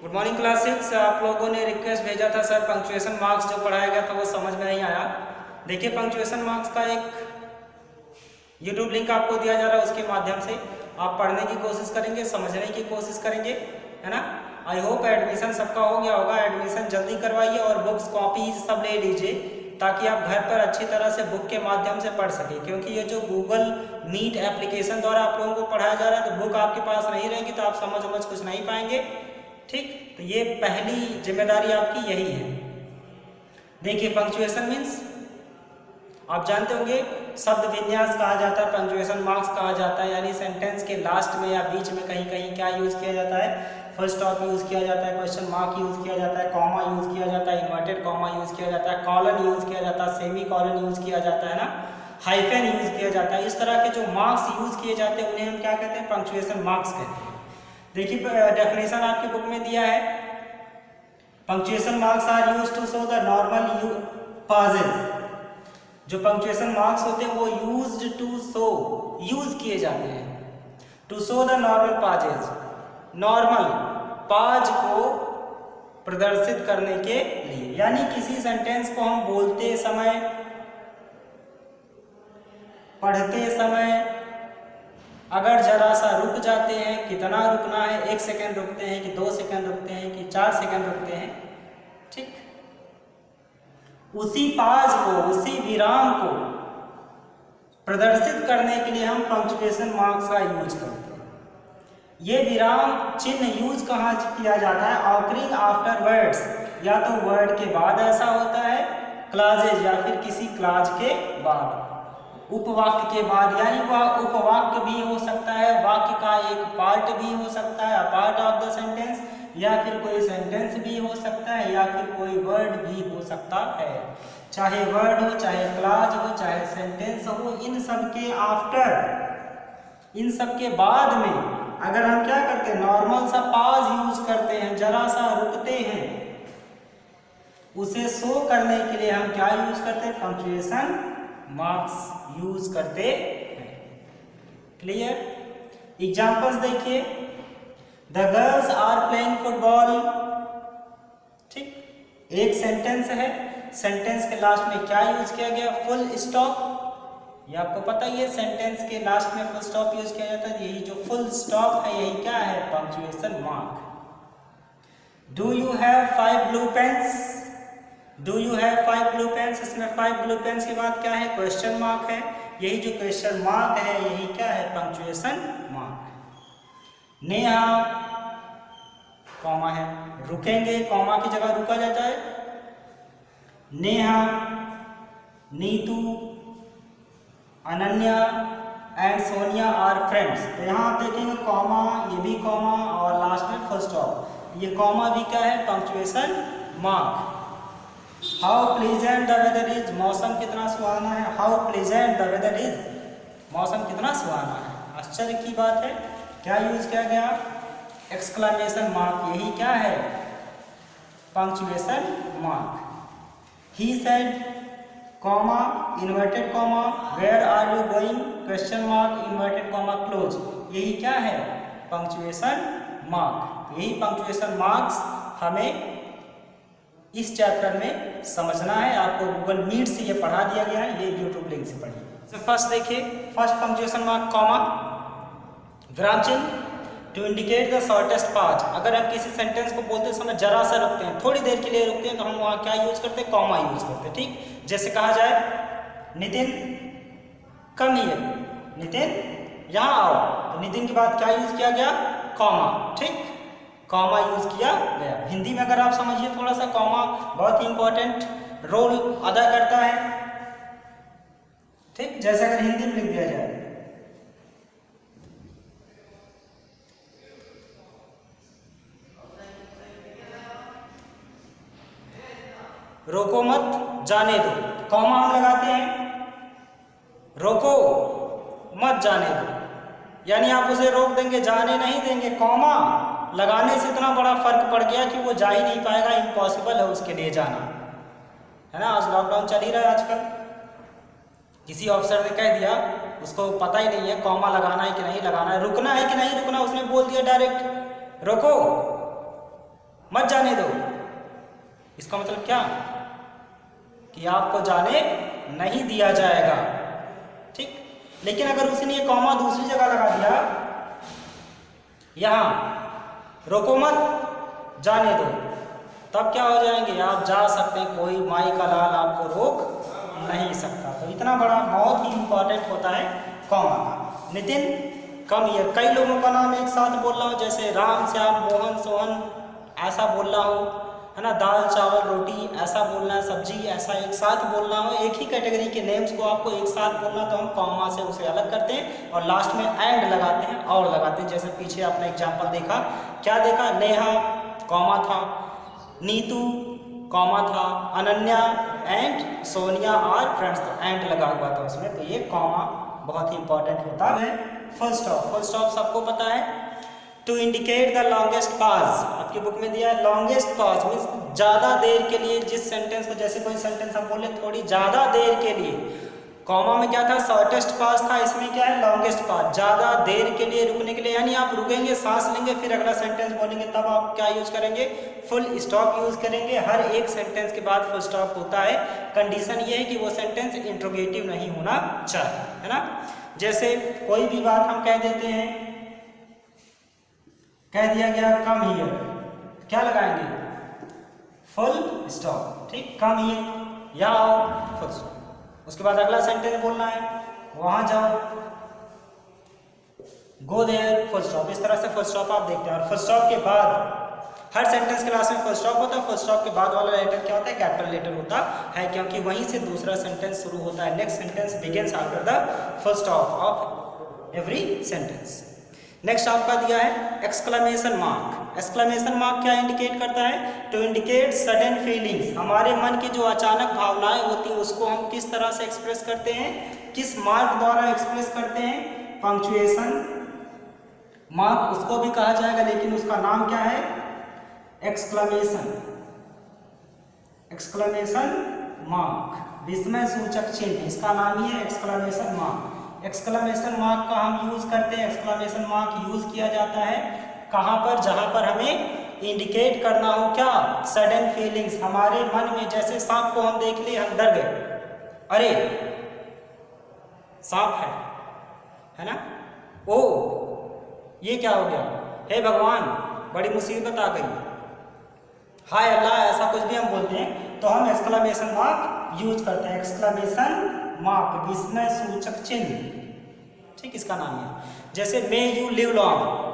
Good morning class 6। आप लोगों ने रिक्वेस्ट भेजा था सर पंक्चुएशन मार्क्स जो पढ़ाया गया था वो समझ में नहीं आया। देखिए पंक्चुएशन मार्क्स का एक यूट्यूब लिंक आपको दिया जा रहा है, उसके माध्यम से आप पढ़ने की कोशिश करेंगे, समझने की कोशिश करेंगे, है ना। आई होप एडमिशन सबका हो गया होगा। एडमिशन जल्दी करवाइए और बुक्स कॉपी सब ले लीजिए ताकि आप घर पर अच्छी तरह से बुक के माध्यम से पढ़ सकें, क्योंकि ये जो गूगल मीट एप्लीकेशन द्वारा आप लोगों को पढ़ाया जा रहा है तो बुक आपके पास नहीं रहेगी तो आप समझ कुछ नहीं पाएंगे। ठीक, तो ये पहली जिम्मेदारी आपकी यही है। देखिए पंक्चुएशन मीन्स आप जानते होंगे शब्द विन्यास कहा जाता है, पंक्चुएशन मार्क्स कहा जाता है, यानी सेंटेंस के लास्ट में या बीच में कहीं कहीं क्या यूज किया जाता है, फुल स्टॉप यूज किया जाता है, क्वेश्चन मार्क यूज किया जाता है, कॉमा यूज किया जाता है, इन्वर्टेड कॉमा यूज किया जाता है, कॉलन यूज किया जाता है, सेमी कॉलन यूज किया जाता है ना, हाइफन यूज किया जाता है। इस तरह के जो मार्क्स यूज किए जाते हैं उन्हें हम क्या कहते हैं, पंक्चुएशन मार्क्स कहते हैं। देखिए डेफिनेशन आपकी बुक में दिया है, punctuation marks are used to show the normal pauses. जो पंक्चुएशन मार्क्स होते हैं वो यूज्ड टू शो, यूज किए जाते हैं to show the normal pauses, normal pause को प्रदर्शित करने के लिए। यानी किसी सेंटेंस को हम बोलते समय, पढ़ते समय अगर जरा सा रुक जाते हैं, कितना रुकना है, 1 सेकेंड रुकते हैं कि 2 सेकेंड रुकते हैं कि 4 सेकेंड रुकते हैं, ठीक, उसी पाज को, उसी विराम को प्रदर्शित करने के लिए हम पंक्चुएशन मार्क्स का यूज करते हैं। ये विराम चिन्ह यूज कहाँ किया जाता है, ऑकरिंग आफ्टर वर्ड्स, या तो वर्ड के बाद ऐसा होता है, क्लाजेज या फिर किसी क्लाज के बाद, उपवाक्य के बाद, यानी वह उपवाक्य भी हो सकता है, वाक्य का एक पार्ट भी हो सकता है, पार्ट ऑफ द सेंटेंस, या फिर कोई सेंटेंस भी हो सकता है, या फिर कोई वर्ड भी हो सकता है। चाहे वर्ड हो, चाहे क्लाज हो, चाहे सेंटेंस हो, इन सब के आफ्टर, इन सब के बाद में अगर हम क्या करते हैं, नॉर्मल सा पॉज यूज करते हैं, जरा सा रुकते हैं, उसे शो करने के लिए हम क्या यूज करते हैं, पंक्चुएशन मार्क्स यूज करते हैं। क्लियर? एग्जांपल्स देखिए, the girls are playing football. ठीक, एक सेंटेंस है, सेंटेंस के लास्ट में क्या यूज किया गया, फुल स्टॉप। ये आपको पता ही है, सेंटेंस के लास्ट में फुल स्टॉप यूज किया जाता है। यही जो फुल स्टॉप है यही क्या है, punctuation mark. Do you have 5 blue pens, do you have 5 blue pens, इसमें 5 ब्लू पेन्स के बाद क्या है, क्वेश्चन मार्क है। यही जो क्वेश्चन मार्क है यही क्या है, पंक्चुएशन मार्क। नेहा कॉमा है, रुकेंगे, कॉमा की जगह रुका जाता है। Neha, Nitu, Ananya and Sonia are friends. तो यहाँ आप देखेंगे कॉमा, ये भी कॉमा और लास्ट में फुल स्टॉप। ये कॉमा भी क्या है, punctuation mark. How pleasant the weather is, मौसम कितना सुहाना है। How pleasant the weather is, मौसम कितना सुहाना है। आश्चर्य की बात है, क्या यूज किया गया, एक्सक्लेमेशन मार्क। यही क्या है, punctuation mark. He said comma, inverted comma, where are you going, question mark, inverted comma close. यही क्या है, पंक्चुएशन मार्क। यही पंक्चुएशन मार्क्स हमें इस चैप्टर में समझना है। आपको गूगल मीट से ये पढ़ा दिया गया है, ये यूट्यूब लिंक से पढ़िए। तो फर्स्ट देखिए, फर्स्ट पंक्चुएशन मार्क कॉमा, विराम चिन्ह टू इंडिकेट द शॉर्टेस्ट पाज। अगर हम किसी सेंटेंस को बोलते समय जरा सा रुकते हैं, थोड़ी देर के लिए रुकते हैं, तो हम वहाँ क्या यूज करते हैं, कॉमा यूज करते हैं। ठीक, जैसे कहा जाए नितिन कम हियर, नितिन यहाँ आओ, तो नितिन के बाद क्या यूज किया गया, कॉमा। ठीक, कॉमा यूज किया गया। हिंदी में अगर आप समझिए थोड़ा सा, कॉमा बहुत ही इंपॉर्टेंट रोल अदा करता है। ठीक, जैसे अगर हिंदी में लिख दिया जाए, रोको मत जाने दो, कॉमा हम लगाते हैं, रोको मत जाने दो, यानी आप उसे रोक देंगे, जाने नहीं देंगे। कॉमा लगाने से इतना बड़ा फर्क पड़ गया कि वो जा ही नहीं पाएगा, इम्पॉसिबल है उसके लिए जाना, है ना। आज लॉकडाउन चल ही रहा है आजकल, किसी ऑफिसर ने कह दिया, उसको पता ही नहीं है कॉमा लगाना है कि नहीं लगाना है, रुकना है कि नहीं रुकना, उसने बोल दिया डायरेक्ट रोको, इसका मतलब क्या कि आपको जाने नहीं दिया जाएगा। ठीक, लेकिन अगर उसने ये कॉमा दूसरी जगह लगा दिया, यहां रोको मत जाने दो, तब क्या हो जाएंगे, आप जा सकते हैं, कोई माई का लाल आपको रोक नहीं सकता। तो इतना बड़ा बहुत ही इंपॉर्टेंट होता है कॉमा का। नितिन कम ईयर, कई लोगों का नाम एक साथ बोल रहा हूँ, जैसे राम श्याम मोहन सोहन ऐसा बोल रहा हूँ, है ना, दाल चावल रोटी ऐसा बोलना है, सब्जी ऐसा एक साथ बोलना हो, एक ही कैटेगरी के नेम्स को आपको एक साथ बोलना, तो हम कॉमा से उसे अलग करते हैं और लास्ट में एंड लगाते हैं और लगाते हैं। जैसे पीछे आपने एग्जाम्पल देखा, क्या देखा, नेहा कॉमा था, नीतू कॉमा था, अनन्या एंड सोनिया और फ्रेंड्स, तो एंड लगा हुआ था उसमें, तो ये कॉमा बहुत ही इंपॉर्टेंट होता है। फुल स्टॉप, फुल स्टॉप सबको पता है, to indicate the longest pause, आपकी बुक में दिया है लॉन्गेस्ट पॉज मीन्स ज़्यादा देर के लिए जिस सेंटेंस को, जैसे कोई सेंटेंस हम बोले थोड़ी ज़्यादा देर के लिए, कॉमा में क्या था, शॉर्टेस्ट पॉज था, इसमें क्या है, लॉन्गेस्ट पॉज, ज़्यादा देर के लिए रुकने के लिए, यानी आप रुकेंगे, सांस लेंगे, फिर अगला सेंटेंस बोलेंगे, तब आप क्या यूज़ करेंगे, फुल स्टॉप यूज़ करेंगे। हर एक सेंटेंस के बाद फुल स्टॉप होता है, कंडीशन ये है कि वो सेंटेंस इंट्रोगेटिव नहीं होना चाहिए, है ना। जैसे कोई भी बात हम कह देते हैं, कह दिया गया कम हियर, क्या लगाएंगे, फुल स्टॉप, ठीक, कम हियर, या आओ, फुल स्टॉप। उसके बाद अगला सेंटेंस बोलना है, वहां जाओ, गो देयर, फुल स्टॉप। इस तरह से फुल स्टॉप आप देखते हैं। और फुल स्टॉप के बाद हर सेंटेंस के लास्ट में फुल स्टॉप होता है, फुल स्टॉप के बाद वाला लेटर क्या होता है, कैपिटल लेटर होता है, क्योंकि वहीं से दूसरा सेंटेंस शुरू होता है। Next sentence begins after the full stop of every sentence. Next आपका दिया है एक्सक्लेमेशन मार्क। एक्सक्लेमेशन मार्क क्या इंडिकेट करता है, टू इंडिकेट सडन फीलिंग्स, हमारे मन की जो अचानक भावनाएं होती हैं उसको हम किस तरह से एक्सप्रेस करते हैं, किस मार्क द्वारा एक्सप्रेस करते हैं, पंक्चुएशन मार्क उसको भी कहा जाएगा, लेकिन उसका नाम क्या है, एक्सक्लेमेशन, एक्सक्लेमेशन मार्क, विस्मय सूचक चिन्ह, इसका नाम ही है एक्सक्लेमेशन मार्क। एक्सक्लेमेशन मार्क का हम यूज करते हैं, एक्सक्लेमेशन मार्क यूज किया जाता है कहाँ पर, जहाँ पर हमें इंडिकेट करना हो क्या, सडन फीलिंग्स, हमारे मन में, जैसे सांप को हम देख लिए, हम डर गए, अरे सांप है ना, ओ ये क्या हो गया, हे भगवान बड़ी मुसीबत आ गई, हाय अल्लाह, ऐसा कुछ भी हम बोलते हैं तो हम एक्सक्लेमेशन मार्क यूज करते हैं। एक्सक्लेमेशन मार्क, विस्मय सूचक चिन्ह, ठीक, इसका नाम है। जैसे may you live long,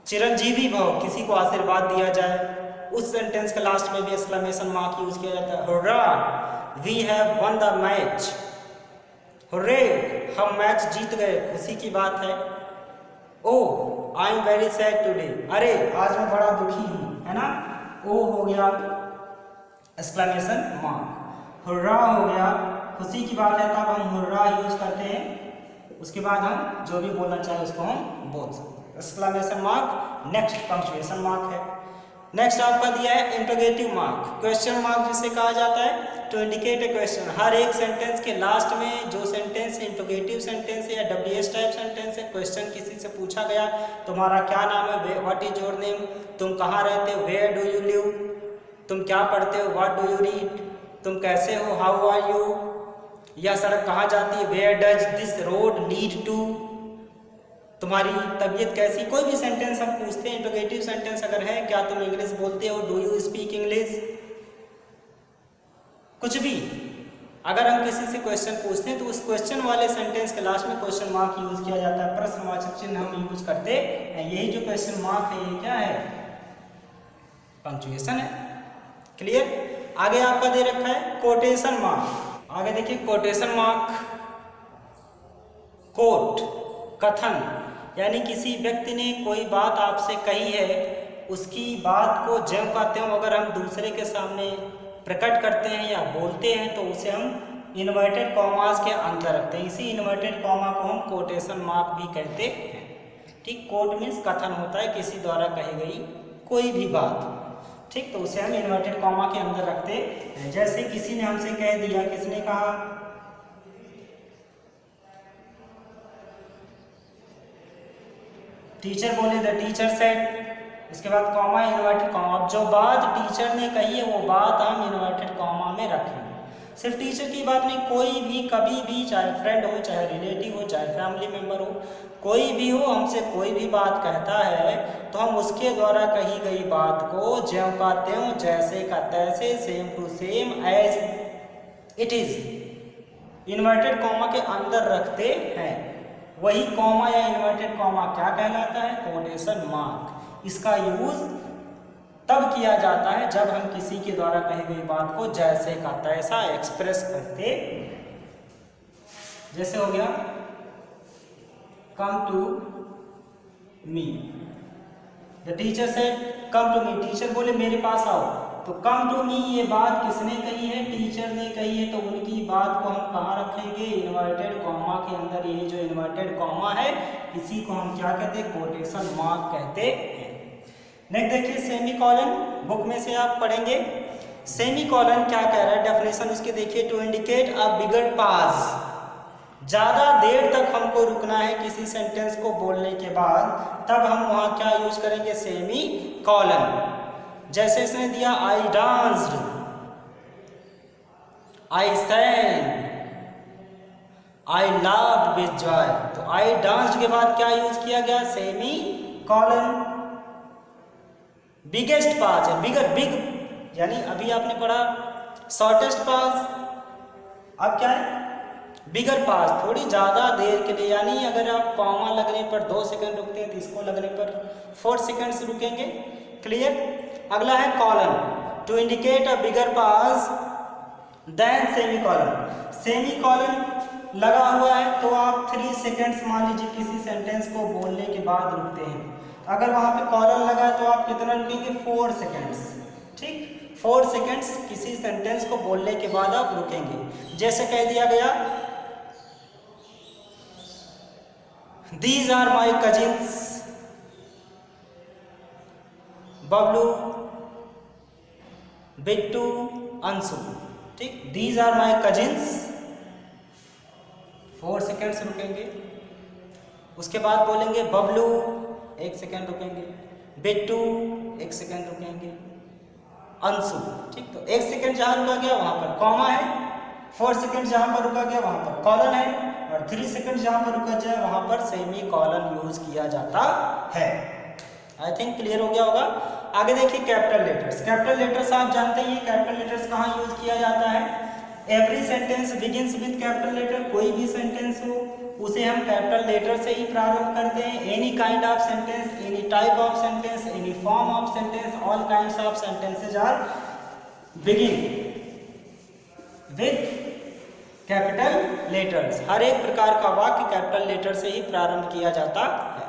Chiranjeevi भव, किसी को आशीर्वाद दिया जाए, उस सेंटेंस के लास्ट में भी एक्सक्लेमेशन मार्क यूज किया जाता है। Hurrah, we have won the match, hurray, हम मैच जीत गए, खुशी की बात है। Oh I am very sad today, अरे आज मैं बड़ा दुखी हूँ, है ना, ओ हो गया एक्सक्लेमेशन मार्क। हुर्रा हो गया, खुशी की बात है, तब हम हुर्रा यूज करते हैं, उसके बाद हम जो भी बोलना चाहे उसको हम बोल सकते हैं। Exclamation mark. Next punctuation mark है। नेक्स्ट आपका दिया है इंटरोगेटिव मार्क, क्वेश्चन मार्क जिसे कहा जाता है, टू इंडिकेट ए क्वेश्चन। हर एक सेंटेंस के लास्ट में जो सेंटेंस इंटरोगेटिव सेंटेंस है या डब्ल्यूएच टाइप सेंटेंस है, क्वेश्चन किसी से पूछा गया, तुम्हारा क्या नाम है, व्हाट इज योर नेम, तुम कहाँ रहते हो, वेयर डू यू लिव, तुम क्या पढ़ते हो, व्हाट डू यू रीड, तुम कैसे हो, हाउ आर यू, यह सड़क कहाँ जाती है, where does this road lead to, तुम्हारी तबीयत कैसी। कोई भी सेंटेंस हम पूछते हैं, इंटरोगेटिव सेंटेंस अगर है, क्या तुम इंग्लिश बोलते हो, डू यू स्पीक इंग्लिश, कुछ भी अगर हम किसी से क्वेश्चन पूछते हैं तो उस क्वेश्चन वाले सेंटेंस के लास्ट में क्वेश्चन मार्क यूज किया जाता है, प्रश्नवाचक चिन्ह हम यूज करते हैं। यही जो क्वेश्चन मार्क है ये क्या है, पंक्चुएशन है। क्लियर। आगे आपका दे रखा है कोटेशन मार्क। आगे देखिए कोटेशन मार्क, कोट, कथन, यानी किसी व्यक्ति ने कोई बात आपसे कही है, उसकी बात को ज्यों का त्यों अगर हम दूसरे के सामने प्रकट करते हैं या बोलते हैं तो उसे हम इन्वर्टेड कॉमास के अंदर रखते हैं। इसी इन्वर्टेड कॉमा को हम कोटेशन मार्क भी कहते हैं। ठीक, कोट मीन्स कथन होता है किसी द्वारा कही गई कोई भी बात, ठीक, तो उसे हम इन्वर्टेड कॉमा के अंदर रखते हैं। जैसे किसी ने हमसे कह दिया, किसने कहा, टीचर बोले, द टीचर सेड, उसके बाद कॉमा इन्वर्टेड कॉमा। अब जो बात टीचर ने कही है वो बात हम इन्वर्टेड कॉमा में रखेंगे। सिर्फ टीचर की बात नहीं, कोई भी कभी भी, चाहे फ्रेंड हो, चाहे रिलेटिव हो, चाहे फैमिली मेम्बर हो, कोई भी हो, हमसे कोई भी बात कहता है तो हम उसके द्वारा कही गई बात को ज्यों का त्यों, जैसे का तैसे, same to same, as it is inverted comma के अंदर रखते हैं। वही कॉमा या इन्वर्टेड कॉमा क्या कहलाता है? Quotation mark. इसका यूज तब किया जाता है जब हम किसी के द्वारा कही गई बात को जैसे का तैसा एक्सप्रेस करते। जैसे हो गया come to me, the teacher said come to me, teacher बोले मेरे पास आओ। तो कम टू मी ये बात किसने कही है? टीचर ने कही है। तो उनकी बात को हम कहाँ रखेंगे? इन्वर्टेड कॉमा के अंदर। ये जो इन्वर्टेड कॉमा है इसी को हम क्या कहते हैं? कोटेशन मार्क कहते हैं। नेक्स्ट देखिए सेमी कॉलन, बुक में से आप पढ़ेंगे। सेमी कॉलन क्या कह रहा है? डेफिनेशन उसके देखिए, टू इंडिकेट अ बिगर पाज, ज़्यादा देर तक हमको रुकना है किसी सेंटेंस को बोलने के बाद, तब हम वहाँ क्या यूज करेंगे? Semi colon. जैसे इसने दिया I danced, I sang, I laughed with joy. तो आई डांस्ड के बाद क्या यूज किया गया? Semi colon. बिगेस्ट पाज है, बिगर, बिग यानी अभी आपने पढ़ा शॉर्टेस्ट पाज, अब क्या है? बिगर पाज, थोड़ी ज़्यादा देर के लिए। यानी अगर आप कॉमा लगने पर 2 सेकंड रुकते हैं तो इसको लगने पर 4 सेकंड्स रुकेंगे। क्लियर? अगला है colon, to indicate a bigger pause than semicolon. Semicolon लगा हुआ है तो आप 3 सेकंड्स मान लीजिए किसी सेंटेंस को बोलने के बाद रुकते हैं। अगर वहाँ पे कॉलन लगा है तो आप कितना रुकेंगे? 4 सेकंड्स। ठीक, 4 सेकंड्स किसी सेंटेंस को बोलने के बाद आप रुकेंगे। जैसे कह दिया गया these are my cousins Bablu, Bittu, Anshu. ठीक, these are my cousins, 4 seconds रुकेंगे। उसके बाद बोलेंगे बबलू, 1 सेकंड रुकेंगे, बिट्टू 1 सेकंड रुकेंगे, अंशु। ठीक, तो 1 सेकंड जहां रुका गया वहां पर कॉमा है, 4 सेकंड जहां पर रुका गया वहां पर कॉलन है, और 3 सेकंड जहां पर रुका जाए वहां पर सेमी कॉलन यूज किया जाता है। आई थिंक क्लियर हो गया होगा। आगे देखिए कैपिटल लेटर्स। कैपिटल लेटर्स आप जानते हैं कैपिटल लेटर्स कहाँ यूज किया जाता है? Every sentence begins with capital letter. कोई भी सेंटेंस हो उसे हम कैपिटल लेटर से ही प्रारंभ करते हैं। Any kind of sentence, any type of sentence, any form of sentence, all kinds of sentences are begin with capital letters. हर एक प्रकार का वाक्य कैपिटल लेटर से ही प्रारंभ किया जाता है।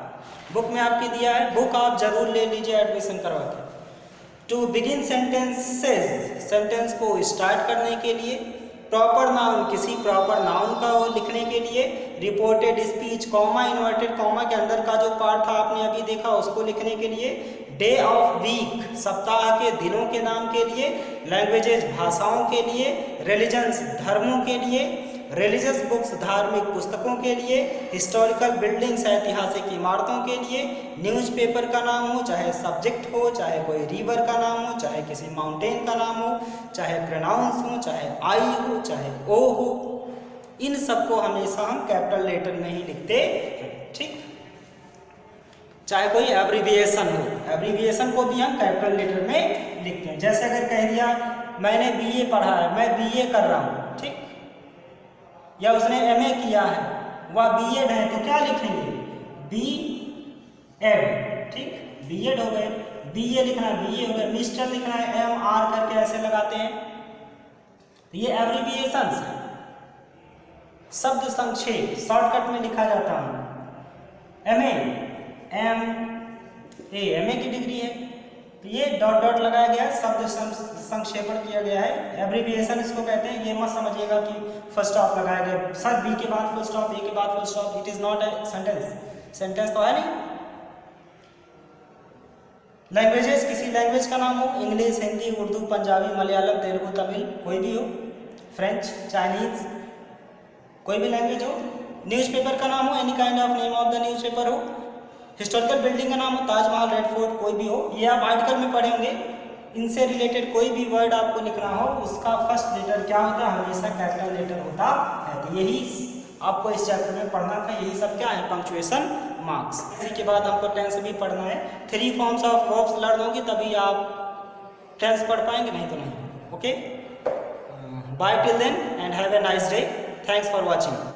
बुक में आपकी दिया है, बुक आप जरूर ले लीजिए एडमिशन करवा के। टू बिगिन सेंटेंसेस, सेंटेंस को स्टार्ट करने के लिए। प्रॉपर नाउन, किसी प्रॉपर नाउन का लिखने के लिए। Reported speech, comma inverted comma के अंदर का जो पार्ट था आपने अभी देखा उसको लिखने के लिए। डे ऑफ वीक, सप्ताह के दिनों के नाम के लिए। लैंग्वेजेस, भाषाओं के लिए। रिलीजन्स, धर्मों के लिए। रिलीजियस बुक्स, धार्मिक पुस्तकों के लिए। हिस्टोरिकल बिल्डिंग्स, ऐतिहासिक इमारतों के लिए। न्यूज़पेपर का नाम हो, चाहे सब्जेक्ट हो, चाहे कोई रिवर का नाम हो, चाहे किसी माउंटेन का नाम हो, चाहे प्रोनाउंस हो, चाहे आई हो, चाहे ओ हो, इन सबको हमेशा हम कैपिटल लेटर में ही लिखते हैं। ठीक, चाहे कोई एब्रीविएशन हो, एब्रीविएशन को भी हम कैपिटल लेटर में लिखते हैं। जैसे अगर कह दिया मैंने बीए पढ़ा है, मैं बीए कर रहा हूँ, ठीक, या उसने एमए किया है, वह बीएड है, तो क्या लिखेंगे? B Ed. ठीक, बीएड हो गए, बीए लिखना है बीए हो गए, मिस्टर लिखना है एम आर करके ऐसे लगाते हैं। तो ये एब्रीविएशंस है, शब्द संक्षेप, शॉर्टकट में लिखा जाता है। एमए, एम ए, एमए की डिग्री है, तो ये डॉट डॉट लगाया गया है, शब्द संक्षेपण किया गया है। एब्रीविएशन इसको कहते हैं। ये मत समझिएगा कि फुल स्टॉप लगाया गया, सर बी के बाद फुल स्टॉप, ए के बाद full stop, it is not a sentence, sentence तो है नहीं। लैंग्वेजेस, किसी लैंग्वेज का नाम हो, इंग्लिश, हिंदी, उर्दू, पंजाबी, मलयालम, तेलुगु, तमिल, कोई भी हो, फ्रेंच, चाइनीज, कोई भी लैंग्वेज हो। न्यूज़पेपर का नाम हो, any kind of name of the newspaper हो। हिस्टोरिकल बिल्डिंग का नाम हो ताजमहल, रेड फोर्ट, कोई भी हो, ये आप आर्टिकल में पढ़े होंगे। इनसे रिलेटेड कोई भी वर्ड आपको लिखना हो उसका फर्स्ट लेटर क्या होता है, हमेशा कैपिटल लेटर होता है। तो यही आपको इस चैप्टर में पढ़ना था, यही सब क्या है, पंक्चुएशन मार्क्स। इसी के बाद हमको टेंस भी पढ़ना है। 3 फॉर्म्स ऑफ वर्ब्स लर्न होंगे तभी आप टेंस पढ़ पाएंगे, नहीं तो नहीं। Okay, bye till then and have a nice day. Thanks for watching.